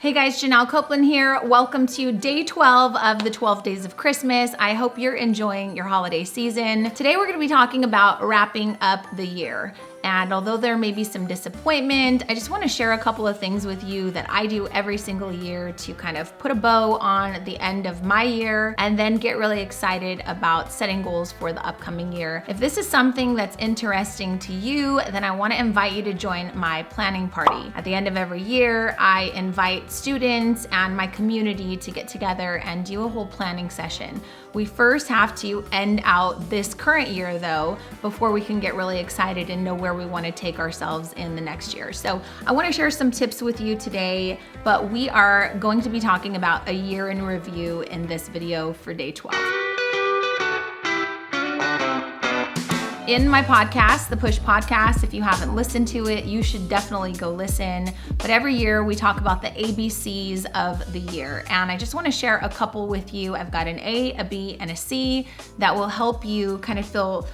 Hey guys, Janelle Copeland here. Welcome to day 12 of the 12 days of Christmas. I hope you're enjoying your holiday season. Today we're gonna be talking about wrapping up the year. And although there may be some disappointment, I just want to share a couple of things with you that I do every single year to kind of put a bow on the end of my year and then get really excited about setting goals for the upcoming year. If this is something that's interesting to you, then I want to invite you to join my planning party. At the end of every year, I invite students and my community to get together and do a whole planning session. We first have to end out this current year though, before we can get really excited and know where we want to take ourselves in the next year. So I want to share some tips with you today, but we are going to be talking about a year in review in this video for day 12. In my podcast, the Push Podcast, if you haven't listened to it, you should definitely go listen. But every year we talk about the ABCs of the year. And I just want to share a couple with you. I've got an A, a B, and a C that will help you kind of feel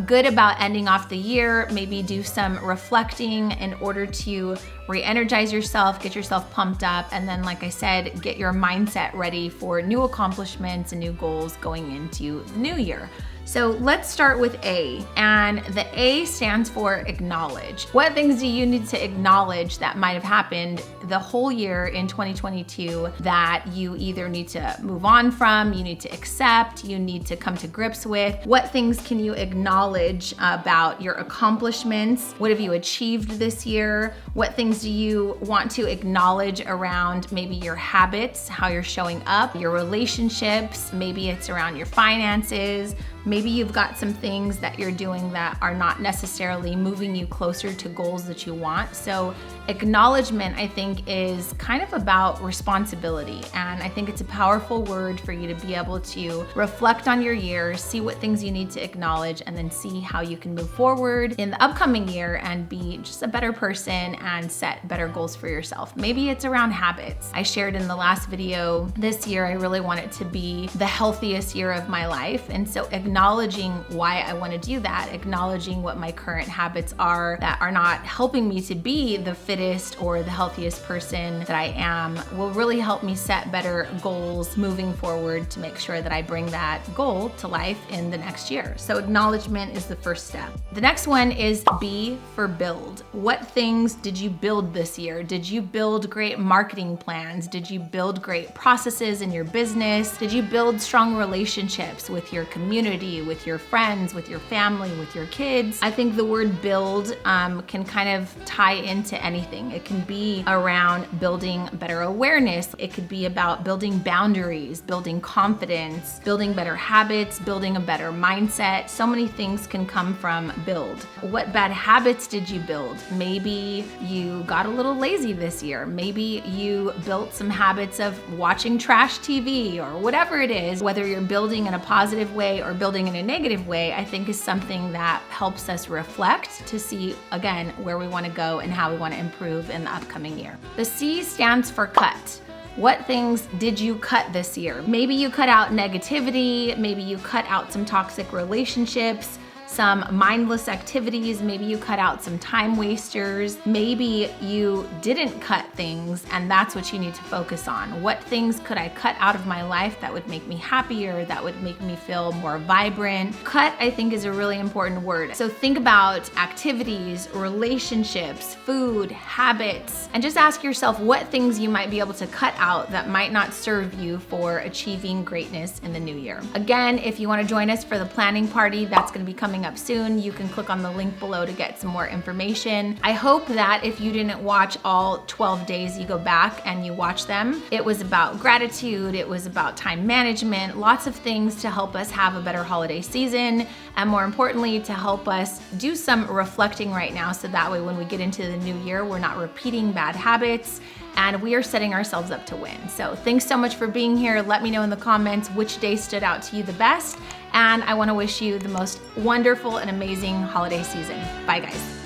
good about ending off the year, maybe do some reflecting in order to re-energize yourself, get yourself pumped up, and then, like I said, get your mindset ready for new accomplishments and new goals going into the new year. So let's start with A, and the A stands for acknowledge. What things do you need to acknowledge that might have happened the whole year in 2022 that you either need to move on from, you need to accept, you need to come to grips with? What things can you acknowledge about your accomplishments? What have you achieved this year? What things do you want to acknowledge around maybe your habits, how you're showing up, your relationships? Maybe it's around your finances. Maybe you've got some things that you're doing that are not necessarily moving you closer to goals that you want. So acknowledgement, I think, is kind of about responsibility. And I think it's a powerful word for you to be able to reflect on your year, see what things you need to acknowledge, and then see how you can move forward in the upcoming year and be just a better person and set better goals for yourself. Maybe it's around habits. I shared in the last video, this year I really want it to be the healthiest year of my life. And so acknowledging why I want to do that, acknowledging what my current habits are that are not helping me to be the fittest or the healthiest person that I am, will really help me set better goals moving forward to make sure that I bring that goal to life in the next year. So acknowledgement is the first step. The next one is B for build. What things did you build this year? Did you build great marketing plans? Did you build great processes in your business? Did you build strong relationships with your community, with your friends, with your family, with your kids? I think the word build can kind of tie into anything. It can be around building better awareness. It could be about building boundaries, building confidence, building better habits, building a better mindset. So many things can come from build. What bad habits did you build? Maybe you got a little lazy this year. Maybe you built some habits of watching trash TV or whatever it is. Whether you're building in a positive way or building in a negative way, I think is something that helps us reflect to see, again, where we want to go and how we want to improve in the upcoming year. The C stands for cut. What things did you cut this year? Maybe you cut out negativity, maybe you cut out some toxic relationships, some mindless activities, maybe you cut out some time wasters, maybe you didn't cut things and that's what you need to focus on. What things could I cut out of my life that would make me happier, that would make me feel more vibrant? Cut, I think, is a really important word. So think about activities, relationships, food, habits, and just ask yourself what things you might be able to cut out that might not serve you for achieving greatness in the new year. Again, if you want to join us for the planning party, that's going to be coming up soon. You can click on the link below to get some more information. I hope that if you didn't watch all 12 days, you go back and you watch them. It was about gratitude. It was about time management, lots of things to help us have a better holiday season. And more importantly, to help us do some reflecting right now. So that way, when we get into the new year, we're not repeating bad habits and we are setting ourselves up to win. So thanks so much for being here. Let me know in the comments which day stood out to you the best. And I want to wish you the most wonderful and amazing holiday season. Bye, guys.